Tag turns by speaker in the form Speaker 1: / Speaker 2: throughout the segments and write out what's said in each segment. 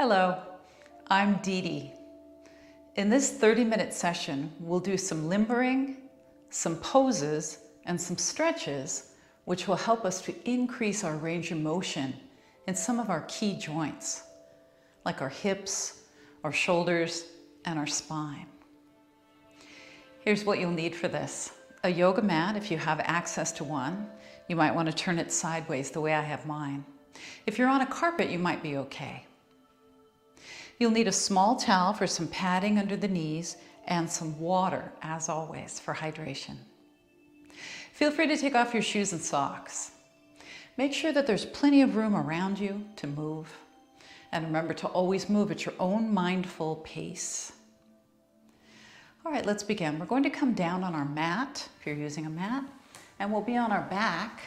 Speaker 1: Hello, I'm DeDe. In this 30-minute session, we'll do some limbering, some poses, and some stretches, which will help us to increase our range of motion in some of our key joints, like our hips, our shoulders, and our spine. Here's what you'll need for this. A yoga mat, if you have access to one. You might want to turn it sideways the way I have mine. If you're on a carpet, you might be okay. You'll need a small towel for some padding under the knees and some water, as always, for hydration. Feel free to take off your shoes and socks. Make sure that there's plenty of room around you to move. And remember to always move at your own mindful pace. All right, let's begin. We're going to come down on our mat, if you're using a mat, and we'll be on our back.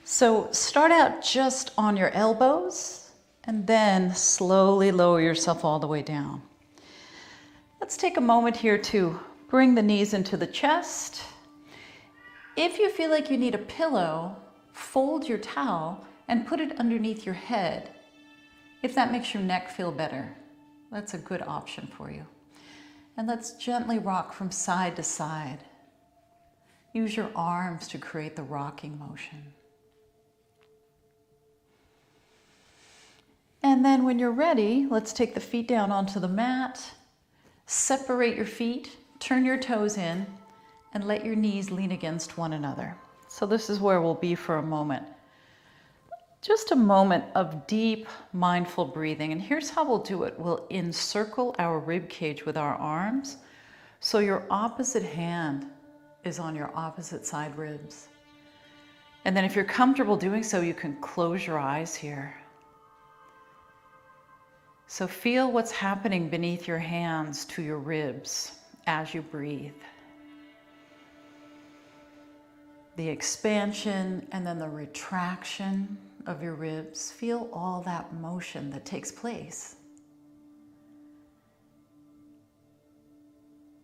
Speaker 1: So start out just on your elbows, and then slowly lower yourself all the way down. Let's take a moment here to bring the knees into the chest. If you feel like you need a pillow, fold your towel and put it underneath your head. If that makes your neck feel better, that's a good option for you. And let's gently rock from side to side. Use your arms to create the rocking motion. And then when you're ready, let's take the feet down onto the mat, separate your feet, turn your toes in, and let your knees lean against one another. So this is where we'll be for a moment. Just a moment of deep, mindful breathing. And here's how we'll do it. We'll encircle our rib cage with our arms, so your opposite hand is on your opposite side ribs. And then if you're comfortable doing so, you can close your eyes here. So feel what's happening beneath your hands to your ribs as you breathe. The expansion and then the retraction of your ribs. Feel all that motion that takes place.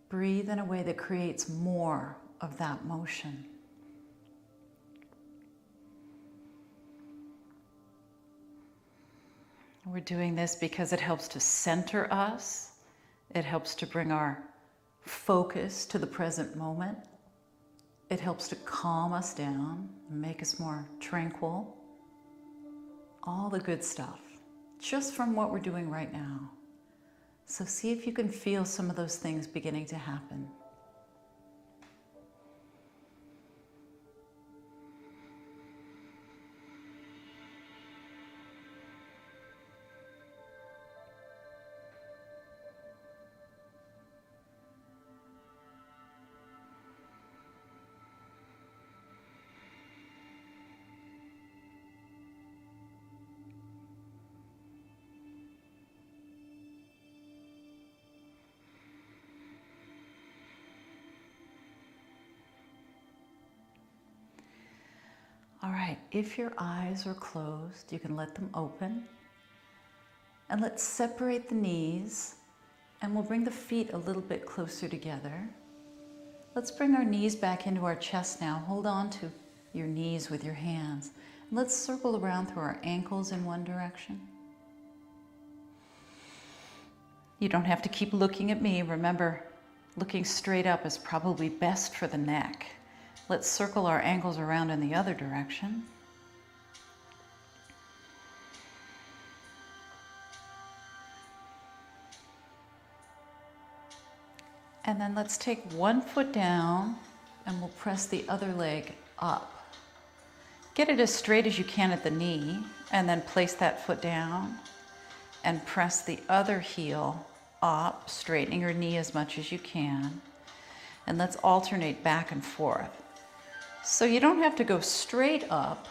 Speaker 1: Breathe in a way that creates more of that motion. We're doing this because it helps to center us. It helps to bring our focus to the present moment. It helps to calm us down, make us more tranquil. All the good stuff, just from what we're doing right now. So see if you can feel some of those things beginning to happen. All right, if your eyes are closed, you can let them open. And let's separate the knees, and we'll bring the feet a little bit closer together. Let's bring our knees back into our chest now. Hold on to your knees with your hands. And let's circle around through our ankles in one direction. You don't have to keep looking at me. Remember, looking straight up is probably best for the neck. Let's circle our ankles around in the other direction. And then let's take one foot down and we'll press the other leg up. Get it as straight as you can at the knee, and then place that foot down and press the other heel up, straightening your knee as much as you can. And let's alternate back and forth. So you don't have to go straight up,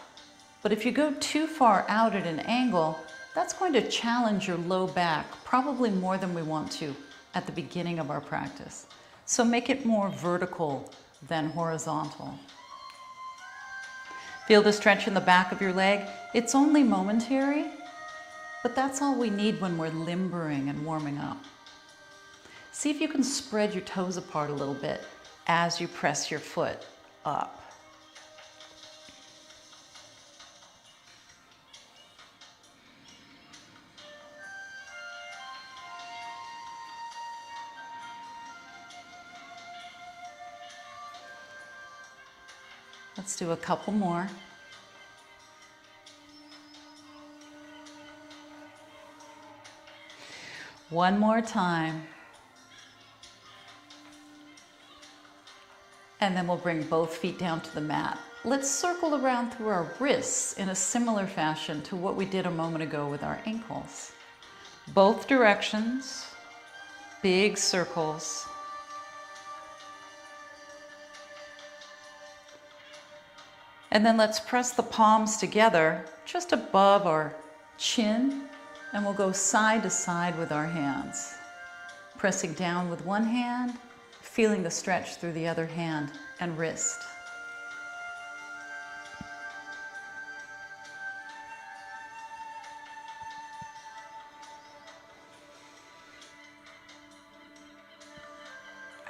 Speaker 1: but if you go too far out at an angle, that's going to challenge your low back, probably more than we want to at the beginning of our practice. So make it more vertical than horizontal. Feel the stretch in the back of your leg. It's only momentary, but that's all we need when we're limbering and warming up. See if you can spread your toes apart a little bit as you press your foot up. Let's do a couple more. One more time. And then we'll bring both feet down to the mat. Let's circle around through our wrists in a similar fashion to what we did a moment ago with our ankles. Both directions, big circles. And then let's press the palms together just above our chin, and we'll go side to side with our hands. Pressing down with one hand, feeling the stretch through the other hand and wrist.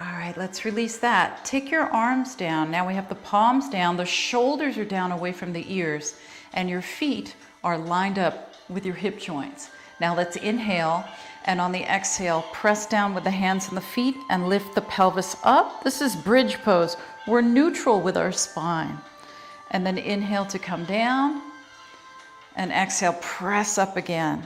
Speaker 1: All right, let's release that. Take your arms down. Now we have the palms down, the shoulders are down away from the ears, and your feet are lined up with your hip joints. Now let's inhale, and on the exhale, press down with the hands and the feet and lift the pelvis up. This is bridge pose. We're neutral with our spine. And then inhale to come down, and exhale, press up again.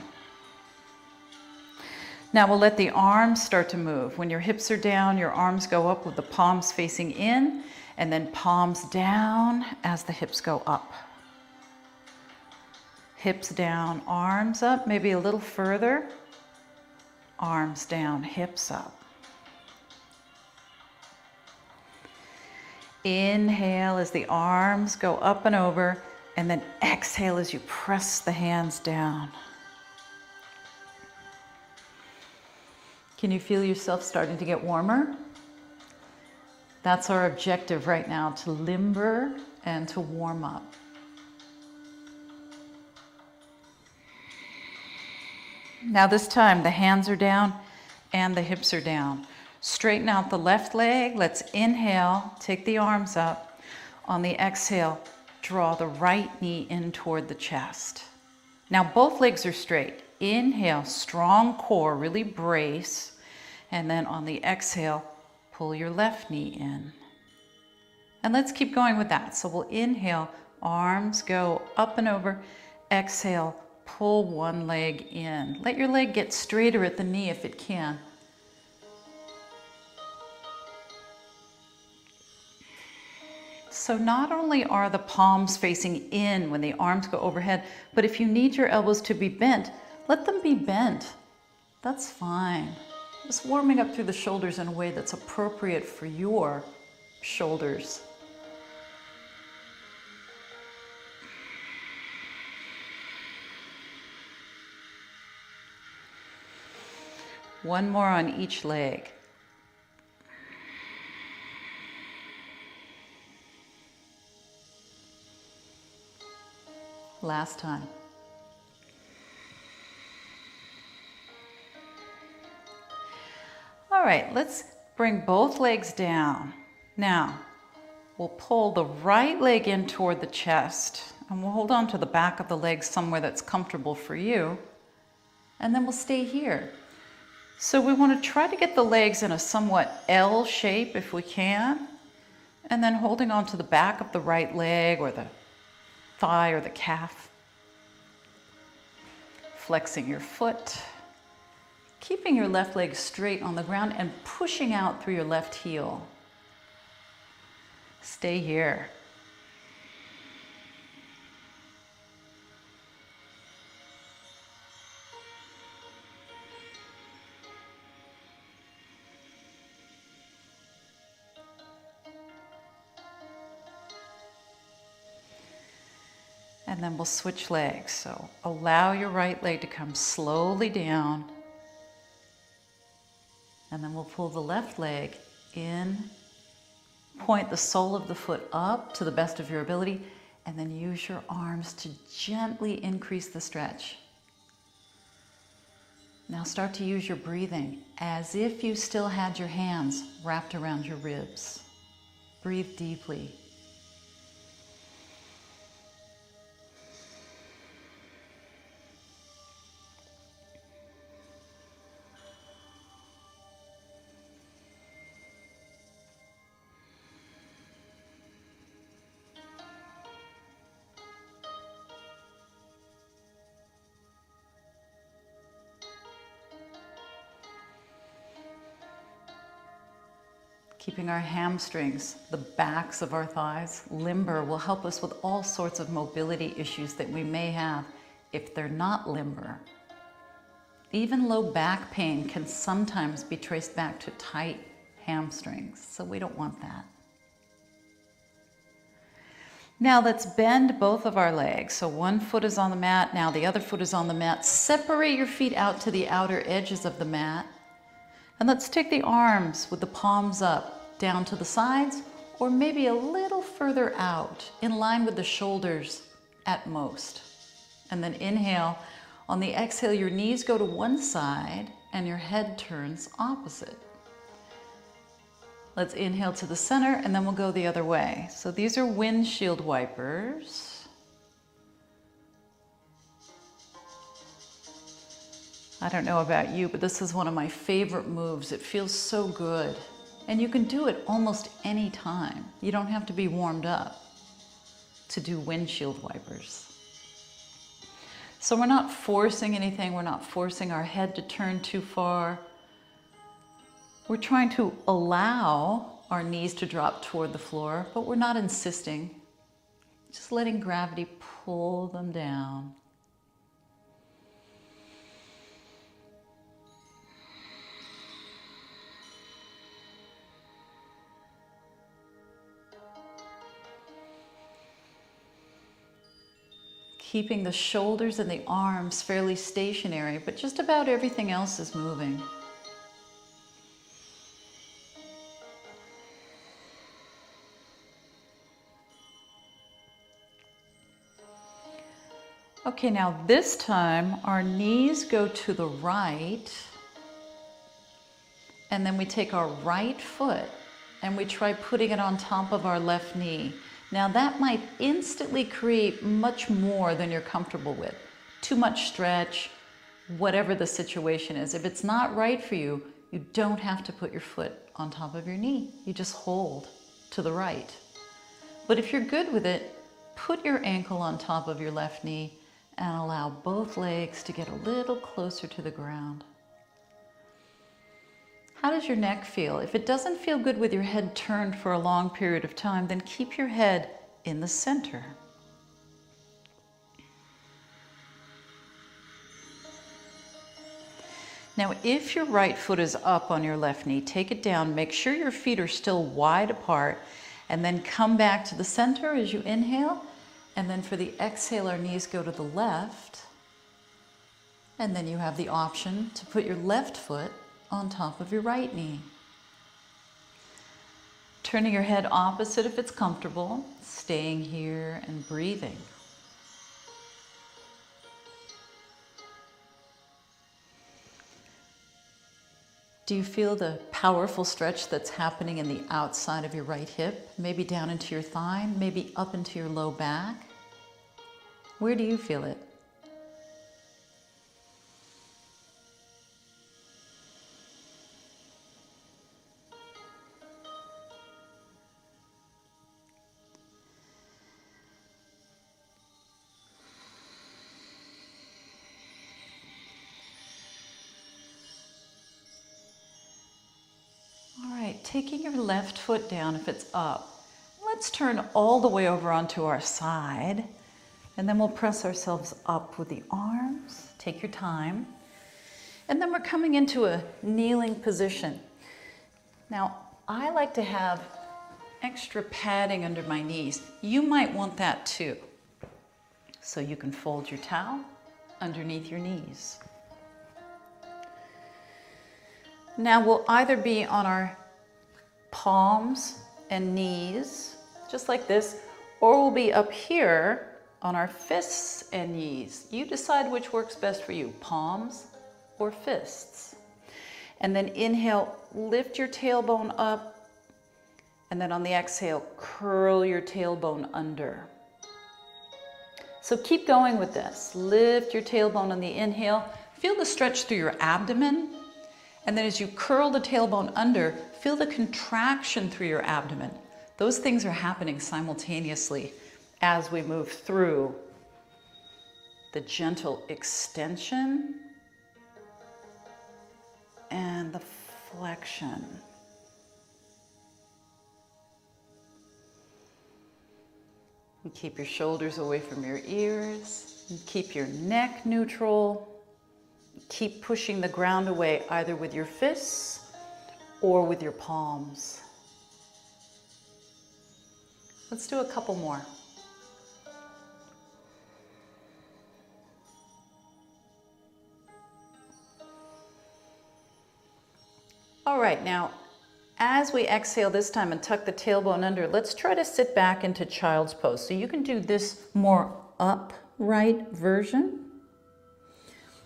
Speaker 1: Now we'll let the arms start to move. When your hips are down, your arms go up with the palms facing in, and then palms down as the hips go up. Hips down, arms up, maybe a little further. Arms down, hips up. Inhale as the arms go up and over, and then exhale as you press the hands down. Can you feel yourself starting to get warmer? That's our objective right now, to limber and to warm up. Now this time the hands are down and the hips are down. Straighten out the left leg. Let's inhale, take the arms up. On the exhale, draw the right knee in toward the chest. Now both legs are straight. Inhale, strong core, really brace. And then on the exhale, pull your left knee in. And let's keep going with that. So we'll inhale, arms go up and over. Exhale, pull one leg in. Let your leg get straighter at the knee if it can. So not only are the palms facing in when the arms go overhead, but if you need your elbows to be bent, let them be bent. That's fine. Just warming up through the shoulders in a way that's appropriate for your shoulders. One more on each leg. Last time. All right, let's bring both legs down. Now, we'll pull the right leg in toward the chest, and we'll hold on to the back of the leg somewhere that's comfortable for you, and then we'll stay here. So we want to try to get the legs in a somewhat L shape if we can, and then holding on to the back of the right leg or the thigh or the calf. Flexing your foot. Keeping your left leg straight on the ground and pushing out through your left heel. Stay here. And then we'll switch legs. So allow your right leg to come slowly down. And then we'll pull the left leg in, point the sole of the foot up to the best of your ability, and then use your arms to gently increase the stretch. Now start to use your breathing as if you still had your hands wrapped around your ribs. Breathe deeply. keeping our hamstrings, the backs of our thighs, limber will help us with all sorts of mobility issues that we may have if they're not limber. Even low back pain can sometimes be traced back to tight hamstrings, so we don't want that. Now let's bend both of our legs. So one foot is on the mat, now the other foot is on the mat. Separate your feet out to the outer edges of the mat. And let's take the arms with the palms up, down to the sides, or maybe a little further out, in line with the shoulders at most. And then inhale. On the exhale, your knees go to one side and your head turns opposite. Let's inhale to the center and then we'll go the other way. So these are windshield wipers. I don't know about you, but this is one of my favorite moves. It feels so good. And you can do it almost any time. You don't have to be warmed up to do windshield wipers. So we're not forcing anything. We're not forcing our head to turn too far. We're trying to allow our knees to drop toward the floor, but we're not insisting. Just letting gravity pull them down. Keeping the shoulders and the arms fairly stationary, but just about everything else is moving. Okay, now this time our knees go to the right, and then we take our right foot and we try putting it on top of our left knee. Now that might instantly create much more than you're comfortable with. Too much stretch, whatever the situation is. If it's not right for you, you don't have to put your foot on top of your knee. You just hold to the right. But if you're good with it, put your ankle on top of your left knee and allow both legs to get a little closer to the ground. How does your neck feel? If it doesn't feel good with your head turned for a long period of time, then keep your head in the center. Now, if your right foot is up on your left knee, take it down. Make sure your feet are still wide apart, and then come back to the center as you inhale. And then for the exhale, our knees go to the left. And then you have the option to put your left foot on top of your right knee. Turning your head opposite if it's comfortable, staying here and breathing. Do you feel the powerful stretch that's happening in the outside of your right hip? Maybe down into your thigh, maybe up into your low back? Where do you feel it? Taking your left foot down if it's up. Let's turn all the way over onto our side, and then we'll press ourselves up with the arms. Take your time. And then we're coming into a kneeling position. Now, I like to have extra padding under my knees. You might want that too. So you can fold your towel underneath your knees. Now we'll either be on our palms and knees, just like this, or we'll be up here on our fists and knees. You decide which works best for you, palms or fists. And then inhale, lift your tailbone up, and then on the exhale, curl your tailbone under. So keep going with this. Lift your tailbone on the inhale, feel the stretch through your abdomen, and then as you curl the tailbone under, feel the contraction through your abdomen. Those things are happening simultaneously as we move through the gentle extension and the flexion. You keep your shoulders away from your ears. You keep your neck neutral. Keep pushing the ground away either with your fists or with your palms. Let's do a couple more. All right, now as we exhale this time and tuck the tailbone under, let's try to sit back into child's pose. So you can do this more upright version.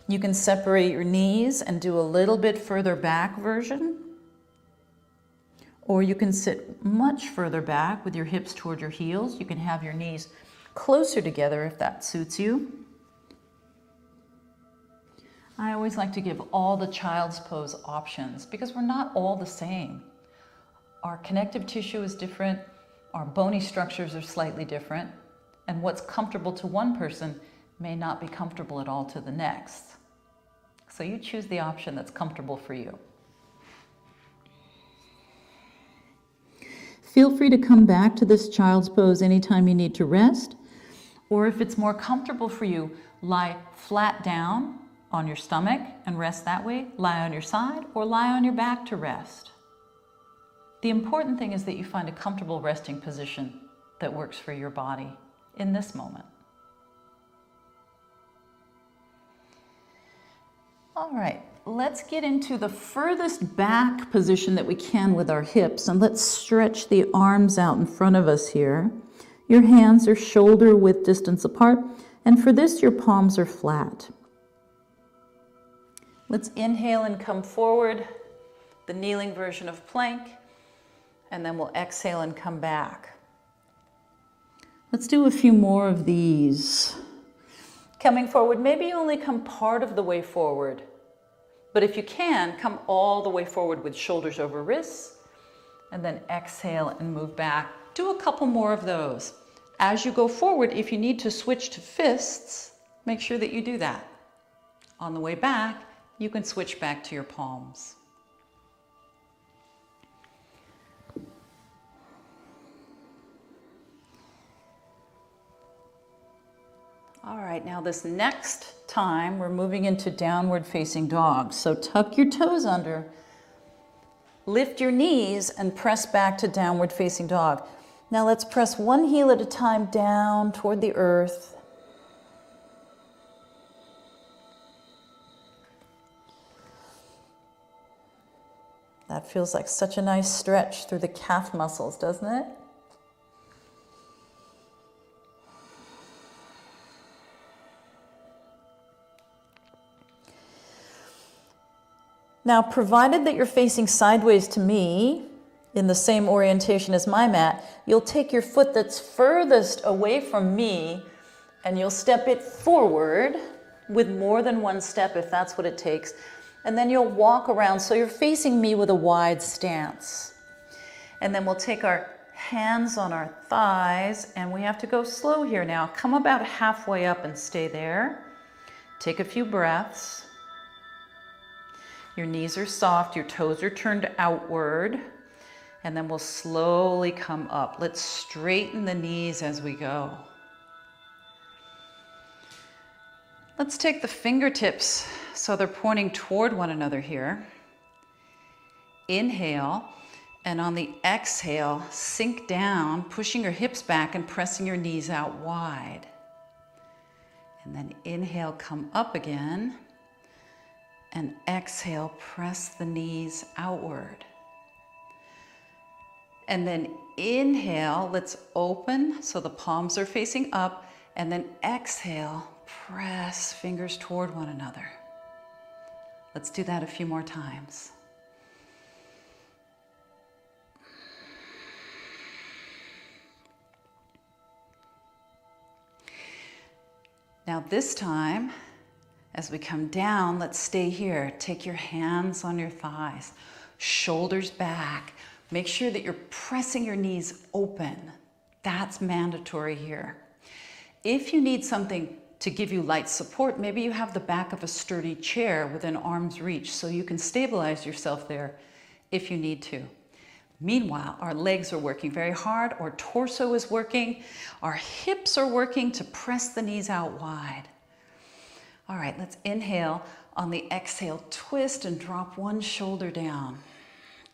Speaker 1: You can separate your knees and do a little bit further back version. Or you can sit much further back with your hips toward your heels. You can have your knees closer together if that suits you. I always like to give all the child's pose options because we're not all the same. Our connective tissue is different, our bony structures are slightly different, and what's comfortable to one person may not be comfortable at all to the next. So you choose the option that's comfortable for you. Feel free to come back to this child's pose anytime you need to rest, or if it's more comfortable for you, lie flat down on your stomach and rest that way, lie on your side, or lie on your back to rest. The important thing is that you find a comfortable resting position that works for your body in this moment. All right, let's get into the furthest back position that we can with our hips, and let's stretch the arms out in front of us here. Your hands are shoulder width distance apart, and for this your palms are flat. Let's inhale and come forward, the kneeling version of plank, and then we'll exhale and come back. Let's do a few more of these. Coming forward, maybe you only come part of the way forward, but if you can, come all the way forward with shoulders over wrists, and then exhale and move back. Do a couple more of those. As you go forward, if you need to switch to fists, make sure that you do that. On the way back, you can switch back to your palms. All right, now this next time we're moving into downward facing dog. So tuck your toes under, lift your knees and press back to downward facing dog. Now let's press one heel at a time down toward the earth. That feels like such a nice stretch through the calf muscles, doesn't it? Now, provided that you're facing sideways to me in the same orientation as my mat, you'll take your foot that's furthest away from me and you'll step it forward with more than one step if that's what it takes. And then you'll walk around so you're facing me with a wide stance. And then we'll take our hands on our thighs, and we have to go slow here now. Come about halfway up and stay there. Take a few breaths. Your knees are soft, your toes are turned outward, and then we'll slowly come up. Let's straighten the knees as we go. Let's take the fingertips so they're pointing toward one another here. Inhale, and on the exhale, sink down, pushing your hips back and pressing your knees out wide. And then inhale, come up again, and exhale, press the knees outward. And then inhale, let's open so the palms are facing up, and then exhale, press fingers toward one another. Let's do that a few more times. Now this time, as we come down, let's stay here. Take your hands on your thighs, shoulders back. Make sure that you're pressing your knees open. That's mandatory here. If you need something to give you light support, maybe you have the back of a sturdy chair within arm's reach so you can stabilize yourself there if you need to. Meanwhile, our legs are working very hard, our torso is working, our hips are working to press the knees out wide. All right, let's inhale. On the exhale, twist and drop one shoulder down.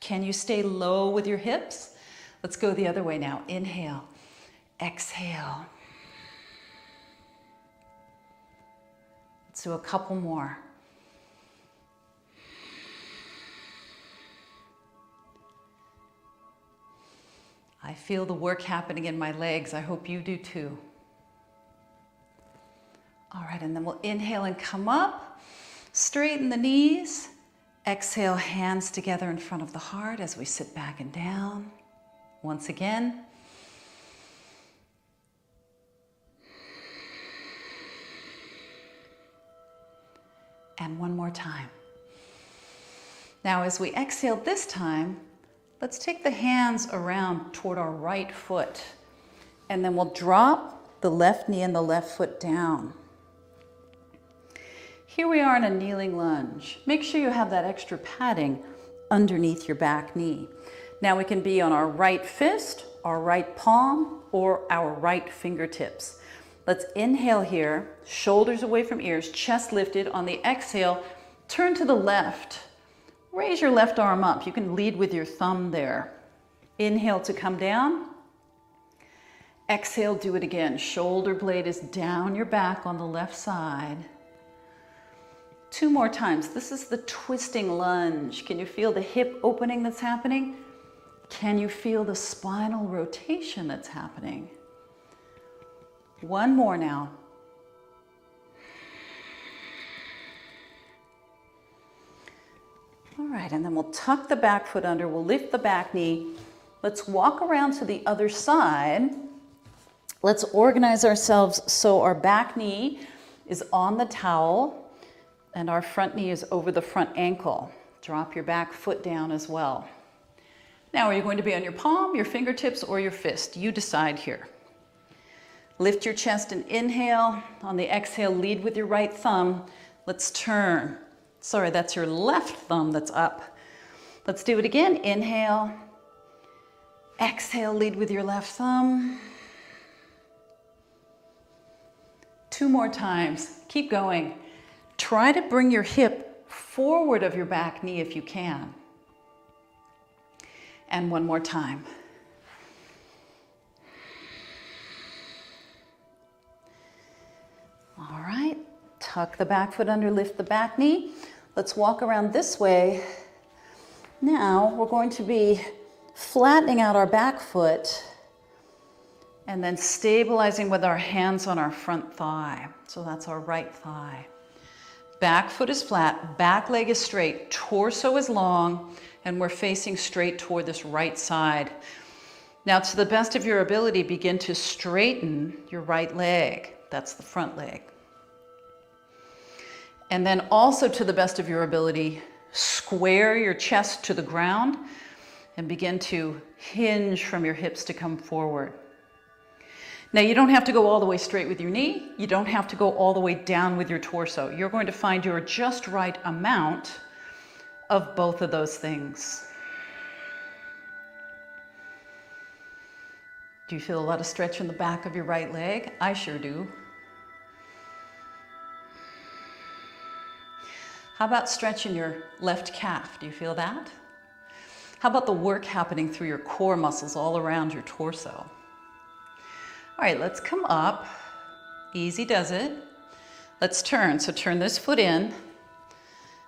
Speaker 1: Can you stay low with your hips? Let's go the other way now. Inhale, exhale. Let's do a couple more. I feel the work happening in my legs. I hope you do too. All right, and then we'll inhale and come up. Straighten the knees. Exhale, hands together in front of the heart as we sit back and down. Once again. And one more time. Now, as we exhale this time, let's take the hands around toward our right foot, and then we'll drop the left knee and the left foot down. Here we are in a kneeling lunge. Make sure you have that extra padding underneath your back knee. Now we can be on our right fist, our right palm, or our right fingertips. Let's inhale here, shoulders away from ears, chest lifted. On the exhale, turn to the left. Raise your left arm up. You can lead with your thumb there. Inhale to come down. Exhale, do it again. Shoulder blade is down your back on the left side. 2 more times. This is the twisting lunge. Can you feel the hip opening that's happening? Can you feel the spinal rotation that's happening? 1 more now. All right, and then we'll tuck the back foot under. We'll lift the back knee. Let's walk around to the other side. Let's organize ourselves so our back knee is on the towel and our front knee is over the front ankle. Drop your back foot down as well. Now, are you going to be on your palm, your fingertips, or your fist? You decide here. Lift your chest and inhale. On the exhale, lead with your right thumb. Let's turn. Sorry, that's your left thumb that's up. Let's do it again. Inhale. Exhale, lead with your left thumb. 2 more times. Keep going. Try to bring your hip forward of your back knee if you can. And 1 more time. All right, tuck the back foot under, lift the back knee. Let's walk around this way. Now we're going to be flattening out our back foot and then stabilizing with our hands on our front thigh. So that's our right thigh. Back foot is flat, back leg is straight, torso is long, and we're facing straight toward this right side. Now, to the best of your ability, begin to straighten your right leg. That's the front leg. And then also, to the best of your ability, square your chest to the ground and begin to hinge from your hips to come forward. Now, you don't have to go all the way straight with your knee. You don't have to go all the way down with your torso. You're going to find your just right amount of both of those things. Do you feel a lot of stretch in the back of your right leg? I sure do. How about stretching your left calf? Do you feel that? How about the work happening through your core muscles all around your torso? All right, let's come up. Easy does it. Let's turn. So turn this foot in.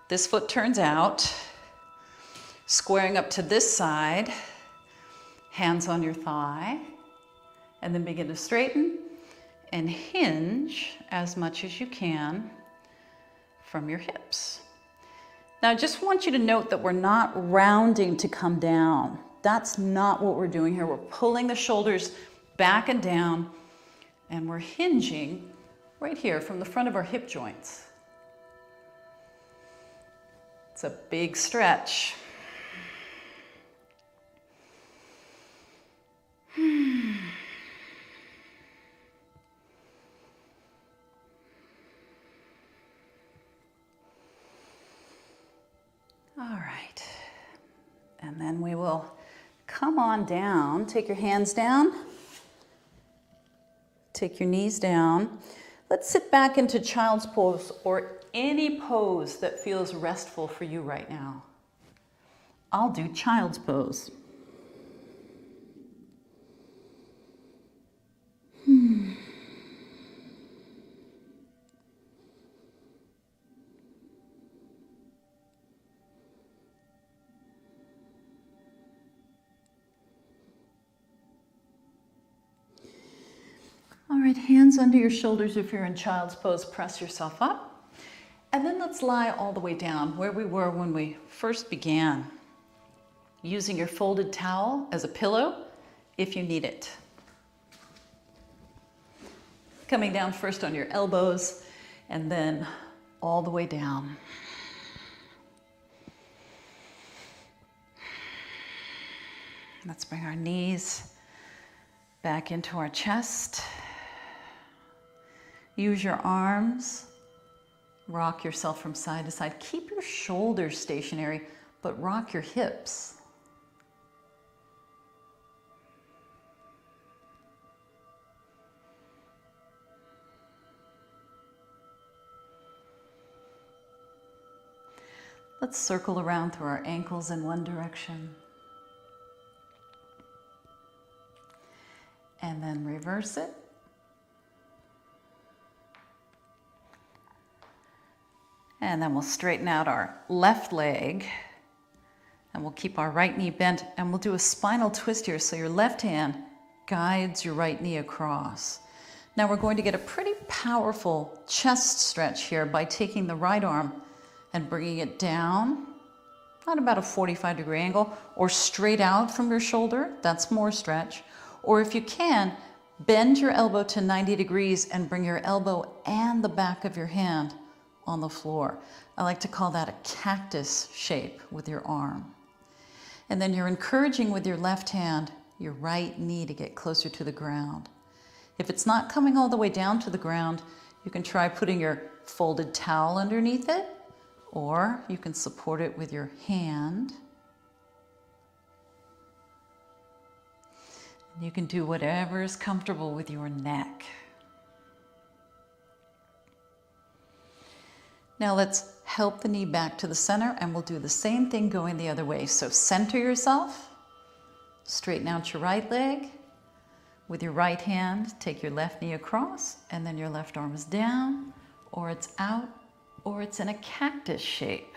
Speaker 1: This foot turns out. Squaring up to this side. Hands on your thigh. And then begin to straighten and hinge as much as you can from your hips. Now, I just want you to note that we're not rounding to come down. That's not what we're doing here. We're pulling the shoulders back and down, and we're hinging right here from the front of our hip joints. It's a big stretch. All right, and then we will come on down. Take your hands down. Take your knees down. Let's sit back into child's pose or any pose that feels restful for you right now. I'll do child's pose. All right, hands under your shoulders if you're in child's pose, press yourself up. And then let's lie all the way down where we were when we first began, using your folded towel as a pillow if you need it. Coming down first on your elbows and then all the way down. Let's bring our knees back into our chest. Use your arms, rock yourself from side to side. Keep your shoulders stationary, but rock your hips. Let's circle around through our ankles in one direction. And then reverse it. And then we'll straighten out our left leg and we'll keep our right knee bent and we'll do a spinal twist here. So your left hand guides your right knee across. Now we're going to get a pretty powerful chest stretch here by taking the right arm and bringing it down at about a 45-degree angle or straight out from your shoulder. That's more stretch. Or if you can, bend your elbow to 90 degrees and bring your elbow and the back of your hand on the floor. I like to call that a cactus shape with your arm. And then you're encouraging with your left hand, your right knee to get closer to the ground. If it's not coming all the way down to the ground, you can try putting your folded towel underneath it, or you can support it with your hand. You can do whatever is comfortable with your neck. Now let's help the knee back to the center and we'll do the same thing going the other way. So center yourself, straighten out your right leg. With your right hand, take your left knee across and then your left arm is down, or it's out, or it's in a cactus shape.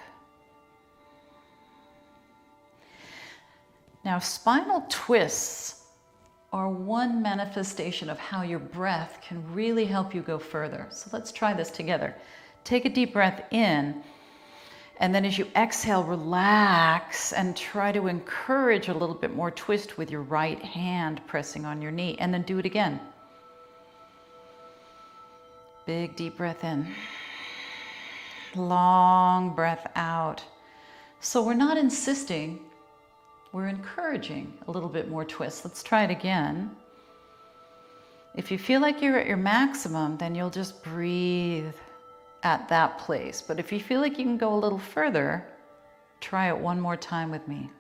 Speaker 1: Now spinal twists are one manifestation of how your breath can really help you go further. So let's try this together. Take a deep breath in, and then as you exhale, relax and try to encourage a little bit more twist with your right hand pressing on your knee, and then do it again. Big deep breath in. Long breath out. So we're not insisting, we're encouraging a little bit more twist. Let's try it again. If you feel like you're at your maximum, then you'll just breathe at that place. But if you feel like you can go a little further, try it one more time with me.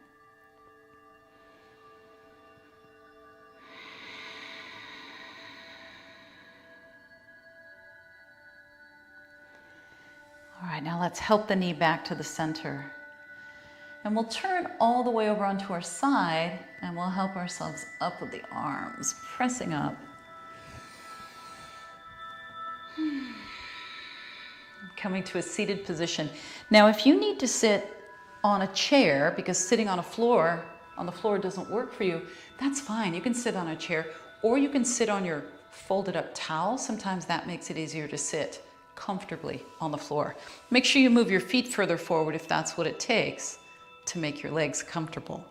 Speaker 1: All right, now let's help the knee back to the center. And we'll turn all the way over onto our side and we'll help ourselves up with the arms, pressing up. Coming to a seated position. Now, if you need to sit on a chair because sitting on the floor doesn't work for you, that's fine. You can sit on a chair or you can sit on your folded up towel. Sometimes that makes it easier to sit comfortably on the floor. Make sure you move your feet further forward if that's what it takes to make your legs comfortable.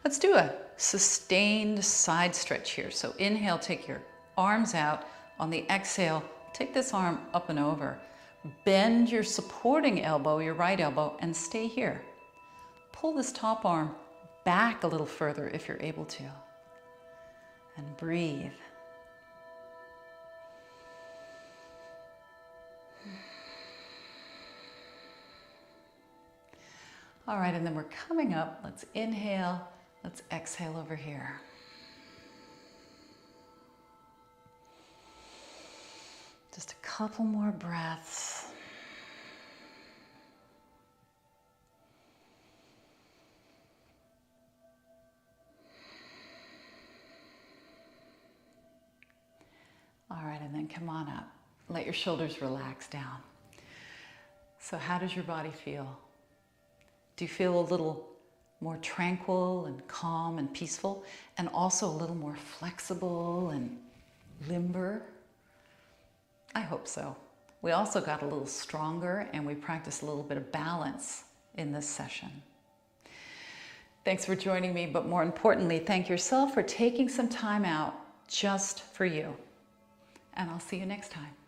Speaker 1: Let's do a sustained side stretch here. So inhale, take your arms out. On the exhale, take this arm up and over. Bend your supporting elbow, your right elbow, and stay here. Pull this top arm back a little further if you're able to. And breathe. All right, and then we're coming up. Let's inhale, let's exhale over here. Just a couple more breaths. All right, and then come on up. Let your shoulders relax down. So how does your body feel? Do you feel a little more tranquil and calm and peaceful, and also a little more flexible and limber? I hope so. We also got a little stronger and we practiced a little bit of balance in this session. Thanks for joining me, but more importantly, thank yourself for taking some time out just for you. And I'll see you next time.